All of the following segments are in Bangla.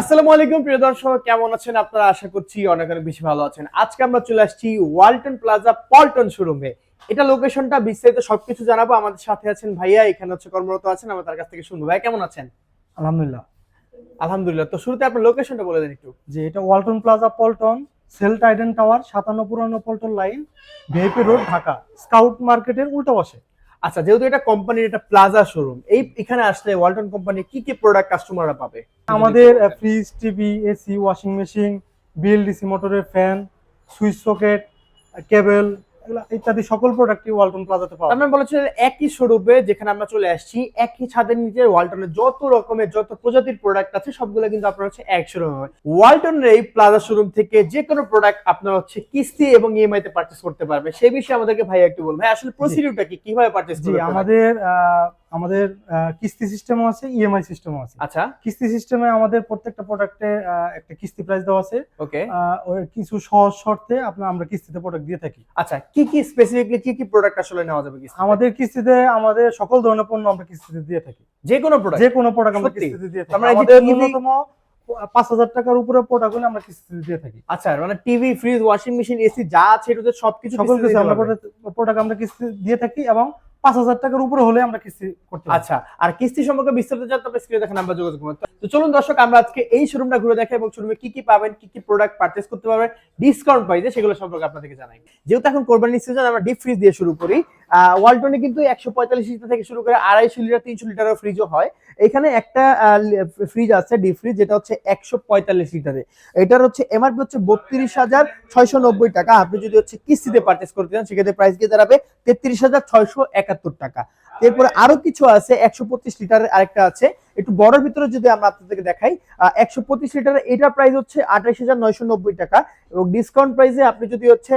আসসালামু আলাইকুম প্রিয় দর্শক, কেমন আছেন আপনারা? আশা করছি অনেক অনেক বেশি ভালো আছেন। আজকে আমরা চলে আসছি ওয়ালটন প্লাজা পল্টন শোরুমে। এটা লোকেশনটা বিস্তারিত সবকিছু জানাবো। আমাদের সাথে আছেন ভাইয়া, এখানে হচ্ছে কর্মরত আছেন, আমরা তার কাছ থেকে শুনবো। ভাই কেমন আছেন? আলহামদুলিল্লাহ। আলহামদুলিল্লাহ। তো শুরুতে আপনার লোকেশনটা বলে দেন একটু। যে এটা ওয়ালটন প্লাজা পল্টন, সেল টাইডেন টাওয়ার 57 পুরানো Paltan line, VIP road, Dhaka. Scout মার্কেটের উল্টো পাশে। আচ্ছা, যেহেতু এটা কোম্পানির এটা প্লাজা শোরুম, এখানে আসলে ওয়ালটন কোম্পানির কি কি প্রোডাক্ট কাস্টমাররা পাবে? আমাদের fridge, TV, AC, washing machine, BLDC মোটরের ফ্যান, সুইচ সকেট, কেবল, এগুলা ইত্যাদি সকল প্রোডাক্টই ওয়ালটন প্লাজাতে পাওয়া যায়। আমরা বলেছিলেন একই শোরুমে যেখানে আমরা চলে আসছি, একই ছাদের নিচে ওয়ালটনের যত রকমের যত প্রজাতির প্রোডাক্ট আছে সবগুলো কিন্তু আপনার হচ্ছে এক শোরুমে হবে। ওয়ালটনের এই প্লাজা শোরুম থেকে যে কোনো প্রোডাক্ট আপনার হচ্ছে কিস্তি এবং ইএমআই তে পারচেজ করতে পারবে। সেই বিষয়ে আমাদেরকে ভাই একটু বলুন। ভাই আসলে প্রসিডিউরটা কি, কিভাবে পারচেজ জি, করবে? আমাদের কিস্তি সিস্টেমও আছে, ইএমআই সিস্টেমও আছে। আচ্ছা, কিস্তি সিস্টেমে আমাদের প্রত্যেকটা প্রোডাক্টে একটা কিস্তি প্রাইস দেওয়া আছে। ওকে। ওই কিছু সহজ শর্তে আমরা কিস্তিতে প্রোডাক্ট দিয়ে থাকি। আচ্ছা, কি কি স্পেসিফিকলি কি কি প্রোডাক্ট আসলে নেওয়া যাবে কিস্তিতে? আমাদের সকল ধরনের পণ্য আমরা কিস্তিতে দিয়ে থাকি। যে কোনো প্রোডাক্ট? যে কোনো প্রোডাক্ট আমরা সত্যি? কিস্তিতে দিয়ে থাকি। আমরা এই যে আমাদের TV ন্যূনতম ৫,০০০ টাকার উপরে প্রোডাক্ট হলে আমরা কিস্তিতে দিয়ে থাকি। আচ্ছা, মানে TV, fridge, washing machine, AC যা আছে এটাতে সবকিছু সকল কিস্তিতে কিছু দিতে আমরা পারবে? প্রোডাক্ট আমরা কিস্তি দিয়ে থাকি এবং ৫,০০০ টাকার উপরে হলে আমরা কিস্তি করতে পারি। আচ্ছা, আর কিস্তি সম্পর্কে বিস্তারিত জানতে আপনি স্ক্রিনে দেখেন আমরা যোগাযোগ করব। তো চলুন দর্শক, আমরা আজকে এই শোরুমটা ঘুরে দেখাই এবং শোরুমে কি কি পাবেন, কি কি প্রোডাক্ট পারচেজ করতে পারবেন ডিসকাউন্ট প্রাইসে, সেগুলো সম্পর্কে আপনাদেরকে জানাই। যেহেতু এখন কোরবানির সিজন, আমরা ডিপ ফ্রিজ দিয়ে শুরু করি। ওয়ালটনে কিন্তু ১৪৫ লিটার থেকে শুরু করে ২৫০ লিটার, ৩০০ লিটারের ফ্রিজও হয়। এখানে একটা ফ্রিজ আছে ডিপ ফ্রিজ, যেটা হচ্ছে ১৪৫ লিটারে। এটার হচ্ছে এমআরপি হচ্ছে ৩২,৬৯০ টাকা। আপনি যদি হচ্ছে কিস্তিতে পারচেজ করতে চান সেক্ষেত্রে প্রাইস গিয়ে দাঁড়াবে ৩৩,৬৭১ টাকা। এরপরে আরো কিছু আছে, ১২৫ লিটারের আরেকটা আছে, একটু বড়র ভিতরে যদি আমরা আপনাদেরকে দেখাই। ১২৫ লিটারের এটার প্রাইস হচ্ছে ২৮,৯৯০ টাকা এবং ডিসকাউন্ট প্রাইসে আপনি যদি হচ্ছে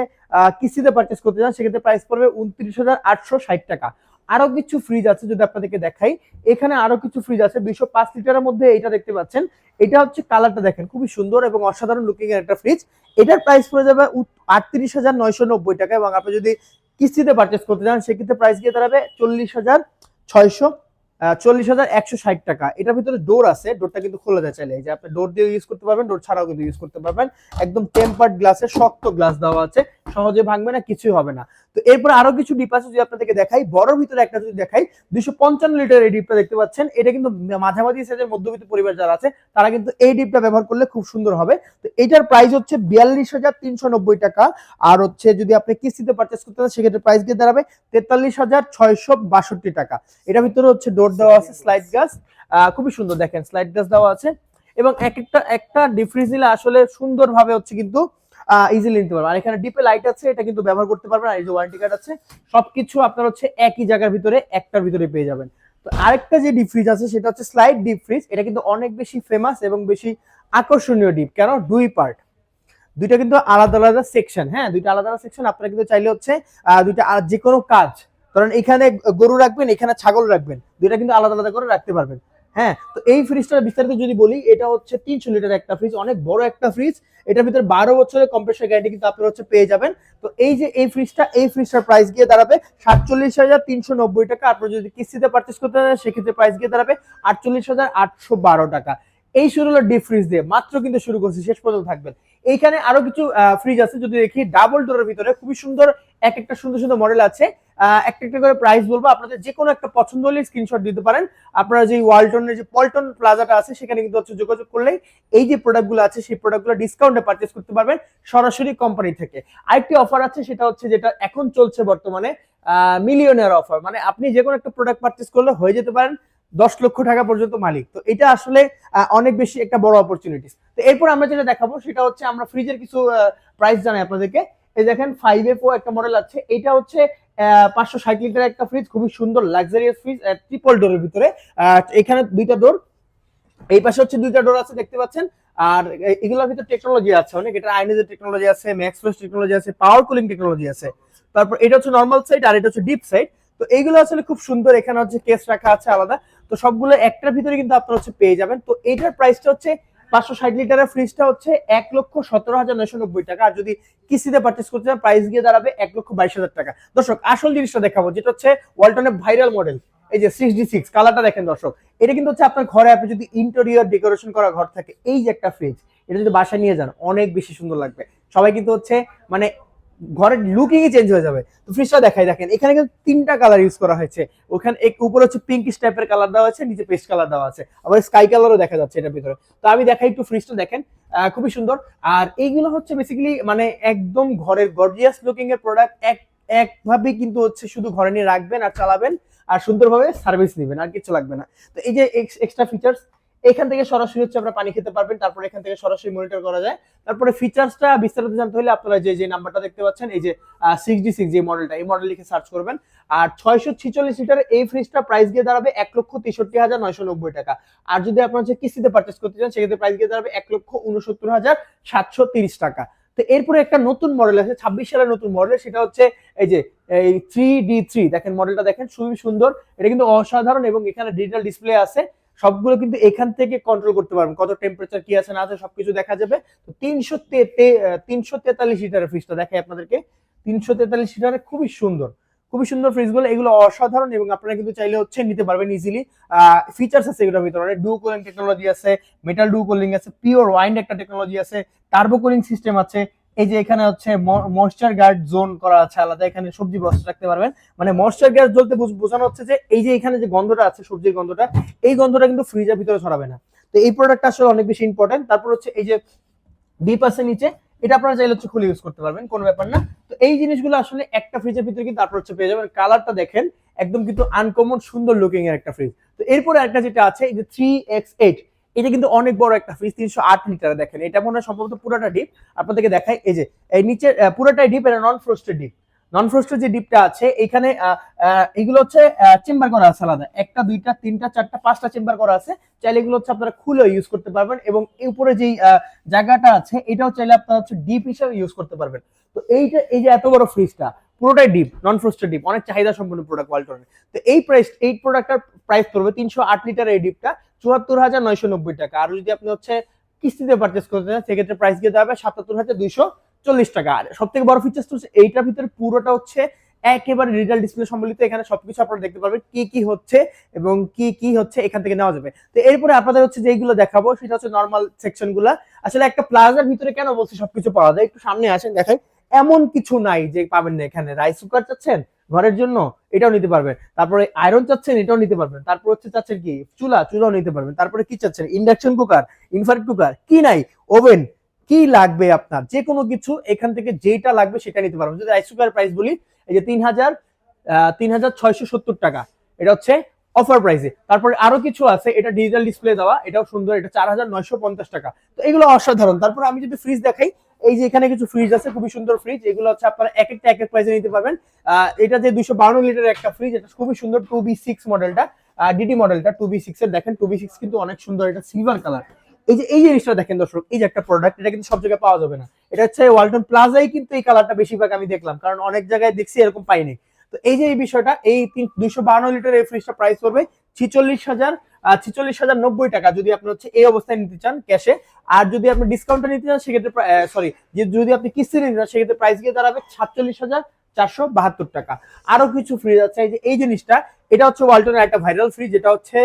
কিস্তিতে পারচেজ করতে চান সেক্ষেত্রে প্রাইস পড়বে ২৯,৮৬০ টাকা। আরো কিছু ফ্রিজ আছে যদি আপনাদেরকে দেখাই। এখানে আরো কিছু ফ্রিজ আছে ২০৫ লিটারের মধ্যে, এটা দেখতে পাচ্ছেন। এটা হচ্ছে কালারটা দেখেন, খুবই সুন্দর এবং অসাধারণ লুকিং এর একটা ফ্রিজ। এটার প্রাইস পড়ে যাবে ৩৮,৯৯০ টাকা এবং আপনি যদি কিস্তিতে পারচেজ করতে চান সেক্ষেত্রে প্রাইস গিয়ে দাঁড়াবে ৪০,১৬০ টাকা। এটার ভিতরে ডোর আছে, ডোরটা কিন্তু খোলা যায় চাইলে। এই যে আপনি ডোর দিয়ে ইউজ করতে পারবেন, ডোর ছাড়াও কিন্তু ইউজ করতে পারবেন। একদম টেম্পার্ড গ্লাসের শক্ত গ্লাস দেওয়া আছে, সহজে ভাঙবে না, কিছুই হবে না। তো এরপর আরো কিছু ডিপ আছে যদি আপনাদেরকে দেখাই। বড়র ভিতরে একটা যদি দেখাই, ২৫৫ লিটার এই ডিপটা দেখতে পাচ্ছেন। এটা কিন্তু মাঝামাঝি সাইজের মধ্যবিত্ত পরিবার যারা আছে তারা কিন্তু এই ডিপটা ব্যবহার করলে খুব সুন্দর হবে। তো এটার প্রাইস হচ্ছে ৪২,৩৯০ টাকা। আর হচ্ছে যদি আপনি কিস্তিতে পারচেজ করতে চান সেক্ষেত্রে প্রাইস গিয়ে দাঁড়াবে ৪৩,৬৬২ টাকা। এটার ভিতরে হচ্ছে ডোর দেওয়া আছে, স্লাইড গ্লাস, খুবই সুন্দর দেখেন, স্লাইড গ্লাস দেওয়া আছে এবং একটা ডিপ ফ্রিজ নিলে আসলে সুন্দরভাবে হচ্ছে কিন্তু ইজিলি নিতে পারবেন। আর এখানে ডিপে লাইট আছে, এটা কিন্তু ব্যবহার করতে পারবেন। আর এই যে ওয়ারেন্টি কার্ড আছে, সবকিছু আপনার হচ্ছে একই জায়গার ভিতরে একটার ভিতরে পেয়ে যাবেন। তো আরেকটা যে ডিপ ফ্রিজ আছে সেটা হচ্ছে স্লাইড ডিপ ফ্রিজ। এটা কিন্তু অনেক বেশি ফেমাস এবং বেশি আকর্ষণীয় ডিপ। কেন? দুই পার্ট, দুইটা কিন্তু আলাদা আলাদা সেকশন। হ্যাঁ, দুইটা আলাদা আলাদা সেকশন। আপনারা কিন্তু চাইলে হচ্ছে দুইটা যে কোনো কাজ, কারণ এখানে গরু রাখবেন, এখানে ছাগল রাখবেন, দুইটা কিন্তু আলাদা আলাদা করে রাখতে পারবেন। হ্যাঁ, তো এই ফ্রিজটার বিস্তারিত যদি বলি, এটা হচ্ছে ৩০০ লিটার একটা ফ্রিজ, অনেক বড় একটা ফ্রিজ। এটার ভিতরে ১২ বছরের কম্প্রেসর গ্যারান্টি কিন্তু আপনারা হচ্ছে পেয়ে যাবেন। তো এই যে এই ফ্রিজটার প্রাইস গিয়ে দাঁড়াবে ৪৭,৩৯০ টাকা। আপনারা যদি কিস্তিতে পারচেজ করতে চান সেক্ষেত্রে প্রাইস গিয়ে দাঁড়াবে ৪৮,৮১২ টাকা। এই শুরু হলো ডিপ ফ্রিজ দিয়ে, মাত্র কিন্তু শুরু করছি, শেষ পর্যন্ত থাকবেন। এইখানে আরো কিছু ফ্রিজ আছে যদি দেখি, ডাবল ডোরের ভিতরে খুবই সুন্দর একটা সুন্দর সুন্দর মডেল আছে। একটা একটা করে প্রাইস বলবো, আপনাদের যে কোনো একটা পছন্দ হলে স্ক্রিনশট দিতে পারেন। আপনারা যে ওয়ালটনের যে পল্টন প্লাজাটা আছে সেখানে কিন্তু হচ্ছে যোগাযোগ করলেই এই যে প্রোডাক্টগুলো আছে সেই প্রোডাক্টগুলো ডিসকাউন্টে পারচেজ করতে পারবেন সরাসরি কোম্পানি থেকে। আরেকটি অফার আছে, সেটা হচ্ছে যেটা এখন চলছে বর্তমানে, মিলিয়নিয়ার অফার। মানে আপনি যে কোনো একটা প্রোডাক্ট পারচেজ করলে হয়ে যেতে পারেন ১০ লক্ষ টাকা পর্যন্ত মালিক। তো এটা আসলে অনেক বেশি একটা বড় অপরচুনিটি। তো এরপর আমরা যেটা দেখাবো সেটা হচ্ছে আমরা ফ্রিজের কিছু প্রাইস জানাই আপনাদেরকে। এই দেখেন 5F একটা মডেল আছে, এটা হচ্ছে ৫৬০ লিটার একটা ফ্রিজ, খুবই সুন্দর লাক্সারিয়াস ফ্রিজ, ট্রিপল ডোরের ভিতরে। এখানে দুইটা ডোর, এই পাশে হচ্ছে দুইটা ডোর আছে দেখতে পাচ্ছেন। আর এগুলোর ভিতরে টেকনোলজি আছে অনেক, এটা আইনেজের টেকনোলজি আছে, ম্যাক্স ফ্রেশ টেকনোলজি আছে, পাওয়ার কুলিং টেকনোলজি আছে। তারপর এটা হচ্ছে নরমাল সাইড আর এটা হচ্ছে ডিপ সাইড। তো এইগুলো আসলে খুব সুন্দর, এখানে হচ্ছে কেস রাখা আছে আলাদা। তো সবগুলো একটার ভিতরে কিন্তু আপনারা হচ্ছে পেয়ে যাবেন। তো এইটার প্রাইসটা হচ্ছে ৫৬০ লিটারের ফ্রিজটা হচ্ছে ১,১৭,৯৯০ টাকা। আর যদি কিস্তিতে পারচেজ করতে চান প্রাইস গিয়ে দাঁড়াবে ১,২২,০০০ টাকা। দর্শক, আসল জিনিসটা দেখাবো, যেটা হচ্ছে ওয়ালটনের ভাইরাল মডেল। এই যে 6D6 কালারটা দেখেন দর্শক, এটা কিন্তু হচ্ছে আপনার ঘরে আপনি যদি ইন্টেরিয়র ডেকোরেশন করা ঘর থাকে, এই যে একটা ফ্রিজ, এটা যদি বাসায় নিয়ে যান অনেক বেশি সুন্দর লাগবে। সবাই কিন্তু হচ্ছে মানে ঘরের লুকিংই চেঞ্জ হয়ে যাবে। তো ফ্রিজটা দেখাই, দেখেন এখানে কিন্তু 3টা কালার ইউজ করা হয়েছে। ওখানে উপরে হচ্ছে পিঙ্কিশ টাইপের কালার দেওয়া আছে, নিচে পেস্ট কালার দেওয়া আছে, আবার স্কাই কালারও দেখা যাচ্ছে এটার ভিতরে। তো আমি দেখাই একটু ফ্রিজটা, দেখেন খুবই সুন্দর। আর এইগুলো হচ্ছে বেসিক্যালি মানে একদম ঘরের গর্জিয়াস লুকিং এর প্রোডাক্ট, একভাবে কিন্তু হচ্ছে শুধু ঘরে নিয়ে রাখবেন আর চালাবেন আর সুন্দরভাবে সার্ভিস নেবেন, আর কিছু লাগবে না। তো এই যে এক্সট্রা ফিচার্স, এখান থেকে সরাসরি হচ্ছে আপনারা পানি খেতে পারবেন, তারপরে এখান থেকে সরাসরি মনিটর করা যায়। তারপরে ফিচার্সটা বিস্তারিত জানতে হলে আপনারা যে নাম্বারটা দেখতে পাচ্ছেন, এই যে 6D6 যে মডেলটা, এই মডেল লিখে সার্চ করবেন। আর 646 লিটারের এই ফ্রিজটা প্রাইস গিয়ে দাঁড়াবে 1,63,990 টাকা। আর যদি আপনারা হচ্ছে কিস্তিতে পারচেস করতে চান, সেক্ষেত্রে প্রাইস গিয়ে দাঁড়াবে 1,69,730 টাকা। তো এরপরে একটা নতুন মডেল আছে, 26 সালের নতুন মডেল, সেটা হচ্ছে এই যে এই 3D3, দেখেন মডেলটা দেখেন খুবই সুন্দর। এটা কিন্তু অসাধারণ এবং এখানে ডিজিটাল ডিসপ্লে আছে, সবগুলো কিন্তু এখান থেকে কন্ট্রোল করতে পারবেন, কত টেম্পারেচার কি আছে না আছে সবকিছু দেখা যাবে। তো 343 লিটারের ফ্রিজটা দেখাই আপনাদেরকে, 343 লিটারের খুবই সুন্দর, খুবই সুন্দর ফ্রিজগুলো, এগুলো অসাধারণ এবং আপনারা কিন্তু চাইলে হচ্ছে নিতে পারবেন ইজিলি। ফিচার্স আছে এগুলোর ভিতরে, অনেক ডু কুলিং টেকনোলজি আছে, মেটাল ডু কুলিং আছে, পিওর ওয়াইন্ড একটা টেকনোলজি আছে, টার্বো কুলিং সিস্টেম আছে। এই যে এখানে হচ্ছে ময়েশ্চার গার্ড জোন করা আছে আলাদা, এখানে সবজি বস্তা রাখতে পারবেন। মানে ময়েশ্চার গার্ড বলতে বোঝানো হচ্ছে যে এই যে এখানে যে গন্ধটা আছে সবজির গন্ধটা, এই গন্ধটা কিন্তু ফ্রিজের ভিতরে ছড়াবে না। তো এই প্রোডাক্টটা আসলে অনেক বেশি ইম্পর্টেন্ট। তারপর হচ্ছে এই যে ডিপ আছে নিচে, এটা আপনারা চাইলে হচ্ছে খুলে ইউজ করতে পারবেন, কোনো ব্যাপার না। তো এই জিনিসগুলো আসলে একটা ফ্রিজের ভিতরে কিন্তু আপনারা হচ্ছে পেয়ে যাবেন। কালারটা দেখেন একদম কিন্তু আনকমন সুন্দর লুকিং এর একটা ফ্রিজ। তো এরপরে একটা যেটা আছে এই যে 3X8, এটা কিন্তু অনেক বড় একটা ফ্রিজ, 308 লিটার। দেখেন এটা মনে হয় সম্ভবত পুরোটা ডিপ, আপনাদেরকে দেখাই। এই যে এই নিচে পুরোটাই ডিপ, এটা নন ফ্রোস্টেড ডিপ। নন ফ্রোস্টেড যে ডিপটা আছে এখানে এগুলো হচ্ছে চেম্বার করা আছে আলাদা, একটা দুইটা তিনটা চারটা পাঁচটা চেম্বার করা আছে। চাইলে এগুলো হচ্ছে আপনারা খুলে ইউজ করতে পারবেন এবং এই উপরে যেই জায়গাটা আছে এটাও চাইলে আপনারা হচ্ছে ডিপ হিসেবে ইউজ করতে পারবেন। তো এইটা এই যে এত বড় ফ্রিজটা পুরোটাই ডিপ, নন ফ্রোস্টেড ডিপ, অনেক চাহিদা সম্পন্ন প্রোডাক্ট ওয়ালটনের। তো এই প্রোডাক্টটার প্রাইস পড়বে 308 লিটার এই ডিপটা 74,990 টাকা। আর যদি আপনি হচ্ছে কিস্তিতে পারচেস করতে চান, সেক্ষেত্রে প্রাইস গিয়ে দাঁড়াবে 77,240 টাকা। আর সব থেকে বড় ফিচার্স হচ্ছে এইটার ভিতরে পুরোটা হচ্ছে একেবারে ডিজিটাল ডিসপ্লে সম্বলিত, এখানে সবকিছু আপনারা দেখতে পারবেন কি কি হচ্ছে এবং কি কি হচ্ছে এখান থেকে নেওয়া যাবে। তো এরপরে আপনাদের হচ্ছে যেগুলো দেখাবো সেটা হচ্ছে নর্মাল সেকশন গুলা। আসলে একটা প্লাজার ভিতরে কেন বলছি সবকিছু পাওয়া যায়, একটু সামনে আসেন দেখাই। এমন কিছু নাই যে পাবেন না এখানে। রাইস কুকার চাচ্ছেন ঘরের জন্য, এটাও নিতে পারবেন। তারপরে আয়রন চাচ্ছেন, এটাও নিতে পারবেন। তারপর হচ্ছে চাচ্ছেন কি চুলাও নিতে পারবেন। তারপরে কি চাচ্ছেন, ইন্ডাকশন কুকার, ইনফ্রারেড কুকার, কি নাই, ওভেন, কি লাগবে আপনার, যে কোনো কিছু এখান থেকে যেটা লাগবে সেটা নিতে পারবেন। যদি রাইস কুকার প্রাইস বলি, এই যে 3,670 টাকা, এটা হচ্ছে অফার প্রাইসে। তারপরে আরো কিছু আছে, এটা ডিজিটাল ডিসপ্লে দেওয়া, এটাও সুন্দর, এটা 4,950 টাকা। তো এগুলো অসাধারণ। তারপর আমি যদি ফ্রিজ দেখাই, এই যে এখানে কিছু ফ্রিজ আছে খুবই সুন্দর ফ্রিজ, এগুলো হচ্ছে আপনারা এক একটা এক এক প্রাইসে নিতে পারবেন। এটা যে 252 লিটারের একটা ফ্রিজ, এটা খুবই সুন্দর, 2B6 মডেলটা, ডিডি মডেলটা 2B6 এর। দেখেন 2B6 কিন্তু অনেক সুন্দর, এটা সিলভার কালার। এই জিনিসটা দেখেন দর্শক, এই যে একটা প্রোডাক্ট, এটা কিন্তু সব জায়গায় পাওয়া যাবে না। এটা হচ্ছে ওয়ালটন প্লাজাই কিন্তু এই কালারটা বেশিরভাগ আমি দেখলাম, কারণ অনেক জায়গায় দেখছি এরকম পাইনি। তো এই যে এই বিষয়টা, এই 252 লিটার এই ফ্রিজটা প্রাইস পড়বে 46,090 টাকা যদি আপনি হচ্ছে এই অবস্থায় নিতে চান ক্যাশে। আর যদি আপনি ডিসকাউন্টে নিতে চান সেক্ষেত্রে সরি, যদি আপনি কিস্তিতে নিতে চান সেক্ষেত্রে প্রাইস গিয়ে দাঁড়াবে 47,472 টাকা। আরো কিছু ফ্রিজ আছে, এই জিনিসটা, এটা হচ্ছে ওয়ালটনের একটা ভাইরাল ফ্রিজ, যেটা হচ্ছে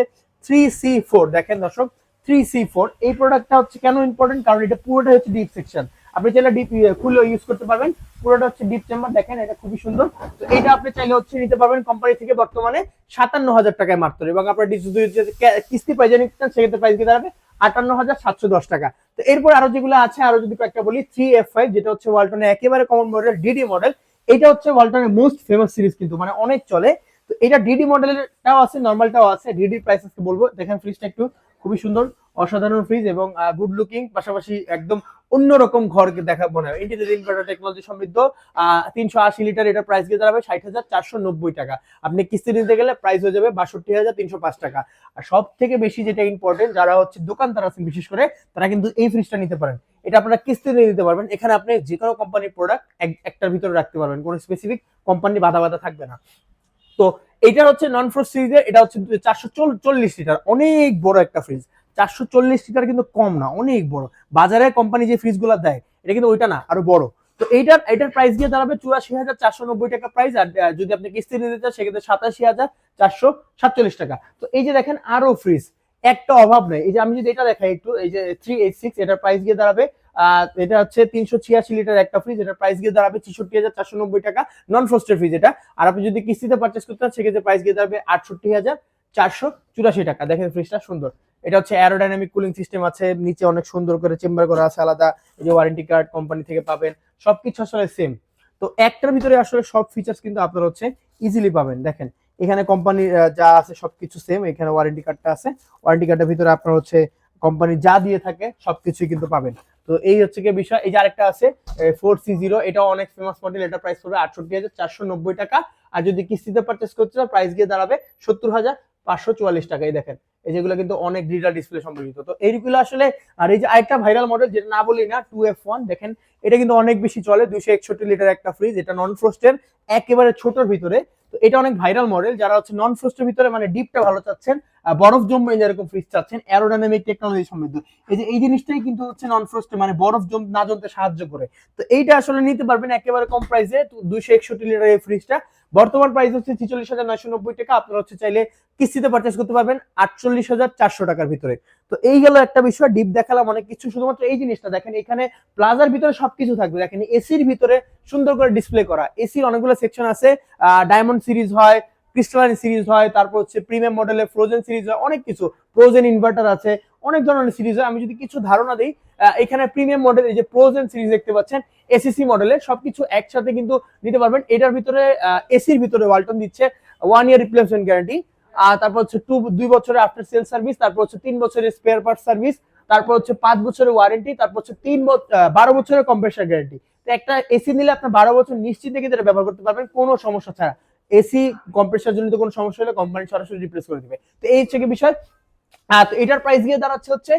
3C4। দেখেন দর্শক 3C4, এই প্রোডাক্টটা হচ্ছে কেন ইম্পর্টেন্ট, কারণ এটা পুরোটা হচ্ছে ডিপ সেকশন, আপনি চাইলে ডিপ খুলে ইউজ করতে পারবেন। পুরোটা হচ্ছে ডিপ চেম্বার, দেখেন এটা খুবই সুন্দর। তো এটা আপনি চাইলে হচ্ছে নিতে পারবেন কোম্পানি থেকে বর্তমানে 57,000 টাকায় মাত্র, এবং আপনার কিস্তি পাইজে নিতে চান সেক্ষেত্রে প্রাইস দিয়ে দাঁড়াবে 58,710 টাকা। তো এরপর আরো যেগুলো আছে, আরো যদি কয়েকটা বলি, 3F5, যেটা হচ্ছে ওয়ালটনের একেবারে কমন মডেল, ডিডি মডেল। এটা হচ্ছে ওয়ালটনের মোস্ট ফেমাস সিরিজ, কিন্তু মানে অনেক চলে। তো এটা ডিডি মডেলটাও আছে, নর্মালটাও আছে। ডিডি প্রাইস আজকে বলবো, দেখেন ফ্রিজটা একটু খুবই সুন্দর, অসাধারণ ফ্রিজ এবং গুড লুকিং, পাশাপাশি একদম অন্যরকম ঘরকে দেখা মনে হয়। ইন্টিগ্রেটেড ইনভার্টার টেকনোলজি সমৃদ্ধ 380 লিটার, এটা প্রাইস গিয়ে দাঁড়াবে 60,490 টাকা। আপনি কিস্তি নিতে গেলে প্রাইস হয়ে যাবে 62,305 টাকা। আর সব থেকে বেশি যেটা ইম্পর্টেন্ট, যারা হচ্ছে দোকানদার আছেন বিশেষ করে, তারা কিন্তু এই ফ্রিজটা নিতে পারেন। এটা আপনারা কিস্তিতে নিতে পারবেন। এখানে আপনি যে কোনো কোম্পানির প্রোডাক্ট একটার ভিতরে রাখতে পারবেন, কোনো স্পেসিফিক কোম্পানি বাধা থাকবে না। তো এটা হচ্ছে নন ফ্রোস্ট সিরিজের, এটা হচ্ছে 440 লিটার, অনেক বড় একটা ফ্রিজ। 440 লিটার কিন্তু কম না, অনেক বড়। বাজারে কোম্পানি যে ফ্রিজ গুলা দেয় এটা কিন্তু ওইটা না, আরো বড়। তো এটার প্রাইস গিয়ে দাঁড়াবে 84,490 টাকা প্রাইস। আর যদি আপনি কিস্তি নিতে চান সেক্ষেত্রে 87,447 টাকা। তো এই যে দেখেন আরো ফ্রিজ, একটা অভাব নেই। এই যে আমি যদি এটা দেখাই একটু, এই যে 386 এটার প্রাইস গিয়ে দাঁড়াবে এটা হচ্ছে 386 লিটার একটা ফ্রিজ, এটার প্রাইস গিয়ে দাঁড়াবে 66,490 টাকা, নন ফ্রস্টের ফ্রিজ এটা। আর আপনি যদি কিস্তিতে পারচেস করতে চান সেক্ষেত্রে প্রাইস গিয়ে দাঁড়াবে 68,484 টাকা। দেখেন ফ্রিজটা সুন্দর, এটা হচ্ছে অ্যারোডাইনামিক কুলিং সিস্টেম আছে, নিচে অনেক সুন্দর করে চেম্বার করা আছে আলাদা, এই যে ওয়ারেন্টি কার্ড কোম্পানি থেকে পাবেন, সবকিছু আসলে সেম। তো একটার ভিতরে আসলে সব ফিচার্স কিন্তু আপনারা হচ্ছে ইজিলি পাবেন। দেখেন এখানে কোম্পানি যা আছে সবকিছু সেম, এখানে ওয়ারেন্টি কার্ডটা আছে, ওয়ারেন্টি কার্ডের ভিতরে আপনার হচ্ছে কোম্পানি যা দিয়ে থাকে সবকিছুই কিন্তু পাবেন। তো এই হচ্ছে কি বিষয়। এই যে আরেকটা আছে 4C0, এটাও অনেক ফেমাস মডেল, এটা প্রাইস পড়বে 68,490 টাকা। আর যদি কিস্তিতে পারচেস করতে চান প্রাইস গিয়ে দাঁড়াবে 70,544 টাকা। এই দেখেন এই যেগুলো কিন্তু অনেক ডিজিটাল ডিসপ্লে সম্পর্কিত। তো এইগুলো আসলে, আর এই যে আরেকটা ভাইরাল মডেল যেটা না বলি না 2F1, দেখেন এটা কিন্তু অনেক বেশি চলে, 261 লিটার একটা ফ্রিজ, এটা নন ফ্রস্টের একেবারে ছোটর ভিতরে। তো এটা অনেক ভাইরাল মডেল, যারা হচ্ছে নন ফ্রস্টের ভিতরে মানে ডিপটা ভালো চাচ্ছেন, বরফ জমবে এরকম ফ্রিজ চাচ্ছেন, অ্যারোডাইনামিক টেকনোলজি সমৃদ্ধ, এই যে এই জিনিসটাই কিন্তু হচ্ছে নন ফ্রস্টে মানে বরফ না জমতে সাহায্য করে। তো এইটা আসলে নিতে পারবেন একেবারে কম প্রাইসে। 261 লিটার এই ফ্রিজটা বর্তমান প্রাইস হচ্ছে 46,990 টাকা। আপনারা হচ্ছে চাইলে কিস্তিতে পারচেস করতে পারবেন 48,400 টাকার ভিতরে। তো এই গেল একটা বিষয়, ডিপ দেখালাম অনেক কিছু। শুধুমাত্র এই জিনিসটা দেখেন, এখানে প্লাজার ভিতরে সবকিছু থাকবে। দেখেন এসির ভিতরে সুন্দর করে ডিসপ্লে করা, এসির অনেকগুলো সেকশন আছে, ডায়মন্ড সিরিজ হয়, ক্রিস্টালাইন সিরিজ হয়, তারপর হচ্ছে প্রিমিয়াম মডেলের ফ্রোজেন সিরিজ হয়, অনেক কিছু, ফ্রোজেন ইনভার্টার আছে, অনেক ধরনের সিরিজ হয়। আমি যদি কিছু ধারণা দিই, এখানে প্রিমিয়াম মডেল এই যে ফ্রোজেন সিরিজ দেখতে পাচ্ছেন, এসিসি মডেলের সবকিছু একসাথে কিন্তু নিতে পারবেন। এটার ভিতরে এসির ভিতরে ওয়ালটন দিচ্ছে 1 ইয়ার রিপ্লেসমেন্ট গ্যারান্টি, আর তারপর হচ্ছে 2 বছরের আফটার সেল সার্ভিস, তারপর হচ্ছে 3 বছরের স্পেয়ার পার্ট সার্ভিস, তারপর হচ্ছে 5 বছরের ওয়ারেন্টি, তারপর হচ্ছে 12 বছরের কম্প্রেসার গ্যারান্টি। তো একটা এসি নিলে আপনি 12 বছর নিশ্চিন্তে কিন্তু এটা ব্যবহার করতে পারবেন কোনো সমস্যা ছাড়া। এসি কম্প্রেসার জনিত কোনো সমস্যা হলে কোম্পানি সরাসরি রিপ্লেস করে দিবে। তো এই হচ্ছে কি বিষয়। তো এটার প্রাইস গিয়ে দাঁড়াচ্ছে হচ্ছে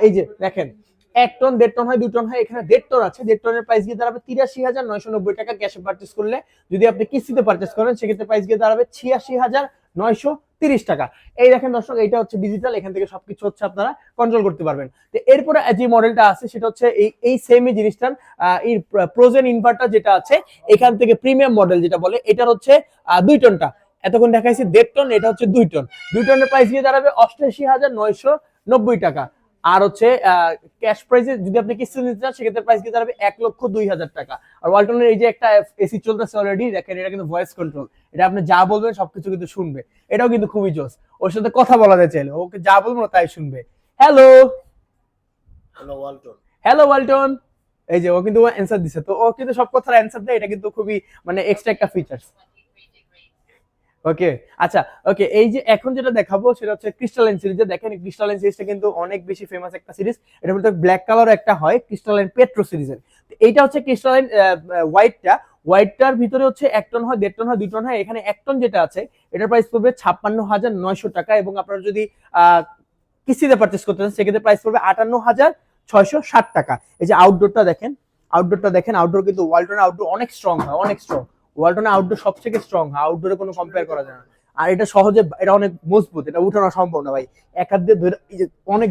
এই যে দেখেন 1 টন 1.5 টন হয় 2 টন হয়, এখানে 1.5 টন আছে, 1.5 টনের প্রাইস গিয়ে দাঁড়াবে 83,990 টাকা ক্যাশে পারচেস করলে। যদি আপনি কিস্তিতে পারচেস করেন সেক্ষেত্রে প্রাইস গিয়ে দাঁড়াবে 86,930 টাকা। এই দেখেন দর্শক, এইটা হচ্ছে ডিজিটাল, এখান থেকে সবকিছু হচ্ছে আপনারা কন্ট্রোল করতে পারবেন। তো এরপরে যে মডেলটা আছে সেটা হচ্ছে এই সেমই জিনিসটার এই ফ্রোজেন ইনভার্টার যেটা আছে, এখান থেকে প্রিমিয়াম মডেল যেটা বলে, এটার হচ্ছে 2 টনটা, এতক্ষণ দেখাইছি 1.5 টন, এটা হচ্ছে 2 টন। 2 টনের প্রাইস গিয়ে দাঁড়াবে 88,990 টাকা। আর হচ্ছে ক্যাশ প্রাইসে যদি আপনি কিস্তি নিতে চান সেক্ষেত্রে প্রাইস গিয়ে দাঁড়াবে 1,02,000 টাকা। আর ওয়ালটনের এই যে একটা এসি চলতেছে অলরেডি, দেখেন এটা কিন্তু ভয়েস কন্ট্রোল, এটা আপনি যা বলবেন সবকিছু কিন্তু শুনবে, এটাও কিন্তু খুবই জোস। ওর সাথে কথা বলা যায় চাইলে, ওকে যা বলবো তাই শুনবে। Hello hello Walton. Hello Walton, এই যে ও কিন্তু অ্যান্সার দিছে। তো ও কিন্তু সব কথার অ্যান্সার দেয়, এটা কিন্তু খুবই মানে এক্সট্রা একটা ফিচার্স। ওকে আচ্ছা, ওকে এই যে এখন যেটা দেখাবো সেটা হচ্ছে ক্রিস্টালাইন সিরিজে। দেখেন ক্রিস্টালাইন সিরিজটা কিন্তু অনেক বেশি ফেমাস একটা সিরিজ, এটার মধ্যে ব্ল্যাক কালার একটা হয় ক্রিস্টালাইন পেট্রো সিরিজের। এইটা হচ্ছে ক্রিস্টালাইন হোয়াইটটার ভিতরে হচ্ছে 1 টন হয় 1.5 টন হয় 2 টন হয়। এখানে 1 টন যেটা আছে এটার প্রাইস পড়বে 56,900 টাকা, এবং আপনারা যদি কিস্তিতে পারচেস করতে চান সেক্ষেত্রে প্রাইস পড়বে 58,660 টাকা। এই যে আউটডোরটা দেখেন, আউটডোর কিন্তু ওয়ালটনের আউটডোর অনেক স্ট্রং হয়, অনেক স্ট্রং। ওয়ালটনের আউটডোর সবথেকে স্ট্রং হয়, আউটডোরে কোনো কম্পেয়ার করা যায় না। আর এটা সহজে, এটা অনেক মজবুত, এটা উঠানো সম্ভব না ভাই, এক হাত দিয়ে ধরে, এই যে অনেক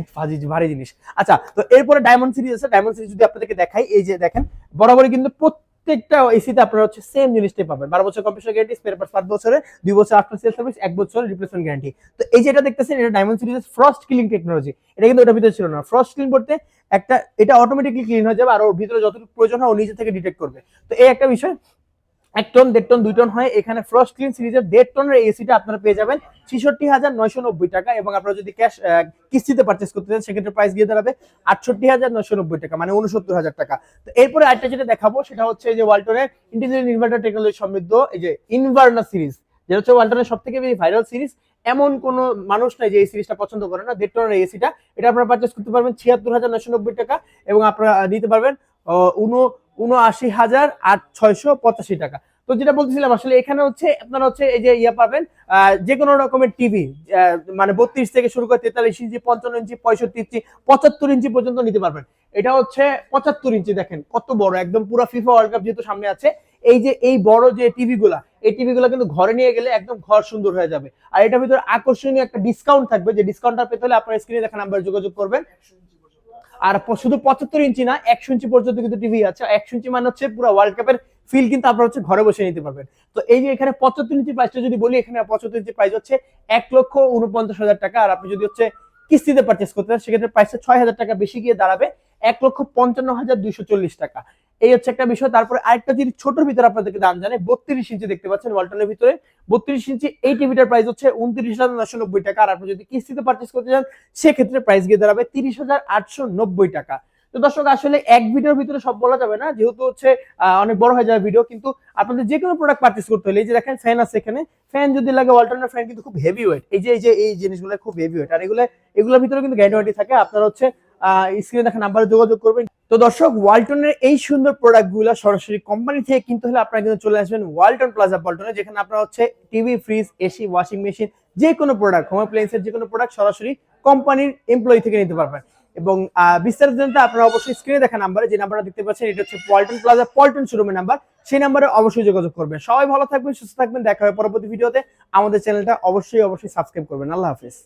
ভারী জিনিস। আচ্ছা, তো এরপরে ডায়মন্ড সিরিজ আছে। ডায়মন্ড সিরিজ যদি আপনাদেরকে দেখাই, এই যে দেখেন বরাবরই কিন্তু প্রত্যেকটা এসিতে আপনারা হচ্ছে সেম জিনিসটাই পাবেন, 12 বছর কম্প্রেসার গ্যারান্টি, স্পেয়ার পার্টস 5 বছরে, 2 বছর আফটার সেল সার্ভিস, 1 বছর রিপ্লেসমেন্ট গ্যারান্টি। তো এই যেটা দেখতেছেন এটা ডায়মন্ড সিরিজের ফ্রস্ট ক্লিন টেকনোলজি, এটা কিন্তু ওটার ভিতরে ছিল না। ফ্রস্ট ক্লিন করতে একটা, এটা অটোমেটিকলি ক্লিন হয়ে যাবে, আর ওর ভিতরে যতটুকু প্রয়োজন হয় ও নিজে থেকে ডিটেক্ট করবে। তো এই একটা বিষয়। 1 টন 1.5 টন 2 টন হয়, এখানে ফ্রস্ট ক্লিন সিরিজের 1.5 টনের এসিটা আপনারা পেয়ে যাবেন 66,990 টাকা, এবং আপনারা যদি ক্যাশ কিস্তিতে পারচেস করতে চান সেক্ষেত্রে প্রাইস গিয়ে দাঁড়াবে 68,990 টাকা, মানে 69,000 টাকা। তো এরপরে আরেকটা যেটা দেখাবো সেটা হচ্ছে যে ওয়ালটনের ইন্টেলিজেন্ট ইনভার্টার টেকনোলজি সমৃদ্ধ এই যে ইনভার্নার সিরিজ, যেটা হচ্ছে ওয়ালটনের সবথেকে বেশি ভাইরাল সিরিজ। এমন কোন মানুষ নাই যে এই সিরিজটা পছন্দ করে না। 1.5 টনের এসিটা, এটা আপনারা পারচেস করতে পারবেন 76,990 টাকা, এবং আপনারা নিতে পারবেন 79,685 টাকা। তো যেটা বলতেছিলাম আসলে এখানে হচ্ছে আপনারা হচ্ছে এই যে পাবেন যে কোনো রকমের টিভি, মানে 32 থেকে শুরু করে 43 ইঞ্চি, 55 ইঞ্চি, 65 ইঞ্চি, 75 ইঞ্চি পর্যন্ত নিতে পারবেন। এটা হচ্ছে 75 ইঞ্চি, দেখেন কত বড়, একদম পুরো ফিফা ওয়ার্ল্ড কাপ যেহেতু সামনে আছে, এই যে এই বড় যে টিভি গুলা, এই টিভি গুলা কিন্তু ঘরে নিয়ে গেলে একদম ঘর সুন্দর হয়ে যাবে। আর এটার ভিতরে আকর্ষণীয় একটা ডিসকাউন্ট থাকবে, যে ডিসকাউন্টটা পেতে হলে আপনার স্ক্রিনে দেখা নাম্বার যোগাযোগ করবেন। আর শুধু 75 ইঞ্চি না, 100 ইঞ্চি পর্যন্ত কিন্তু টিভি আছে। 100 ইঞ্চি মানে হচ্ছে পুরো ওয়ার্ল্ড কাপের ফিল কিন্তু আপনারা হচ্ছে ঘরে বসে নিতে পারবেন। তো এই যে এখানে 75 ইঞ্চি প্রাইসটা যদি বলি, এখানে 75 ইঞ্চি প্রাইস হচ্ছে 1,49,000 টাকা। আর আপনি যদি হচ্ছে কিস্তিতে পারচেস করতে চান সেক্ষেত্রে প্রাইসটা 6,000 টাকা বেশি গিয়ে দাঁড়াবে 1,55,240 টাকা। এই হচ্ছে একটা বিষয়। তারপরে আরেকটা যদি ছোটর ভিতরে আপনাদেরকে দাম জানে, 32 ইঞ্চি দেখতে পাচ্ছেন ওয়ালটনের ভিতরে। 32 ইঞ্চি এই টিভিটার প্রাইস হচ্ছে 29,990 টাকা। আর আপনি যদি কিস্তিতে পারচেস করতে চান সেক্ষেত্রে প্রাইস গিয়ে দাঁড়াবে 30,890 টাকা। তো দর্শক আসলে এক ভিডিওর ভিতরে সব বলা যাবে না, যেহেতু হচ্ছে অনেক বড় হয়ে যাবে ভিডিও। কিন্তু আপনাদের যে কোনো প্রোডাক্ট পারচেস করতে হলে, এই যে দেখেন ফ্যান আছে এখানে, ফ্যান যদি লাগে ওয়ালটনের ফ্যান কিন্তু খুব হেভি ওয়েট। এই জিনিসগুলো খুব হেভি ওয়েট। আর এগুলোর ভিতরে কিন্তু গ্যারান্টি ওয়ারেন্টি থাকে। আপনারা হচ্ছে স্ক্রিনে দেখা নাম্বারে যোগাযোগ করবেন। তো দর্শক, ওয়ালটনের এই সুন্দর প্রোডাক্টগুলো সরাসরি কোম্পানি থেকে কিনতে হলে আপনারা কিন্তু চলে আসবেন ওয়ালটন প্লাজা পল্টনে, যেখানে আপনারা হচ্ছে TV, fridge, AC, washing machine, যে কোনো প্রোডাক্ট, হোম অ্যাপ্লায়েন্সের যে কোনো প্রোডাক্ট সরাসরি কোম্পানির এমপ্লয়ি থেকে নিতে পারবেন। এবং বিস্তারিত জানতে আপনারা অবশ্যই স্ক্রিনে দেখা নাম্বারে, যে নাম্বারটা দেখতে পাচ্ছেন এটা হচ্ছে ওয়ালটন প্লাজা পল্টন শোরুমের নাম্বার, সেই নাম্বারে অবশ্যই যোগাযোগ করবেন। সবাই ভালো থাকবেন, সুস্থ থাকবেন, দেখা হবে পরবর্তী ভিডিওতে। আমাদের চ্যানেলটা অবশ্যই সাবস্ক্রাইব করবেন। আল্লাহ হাফেজ।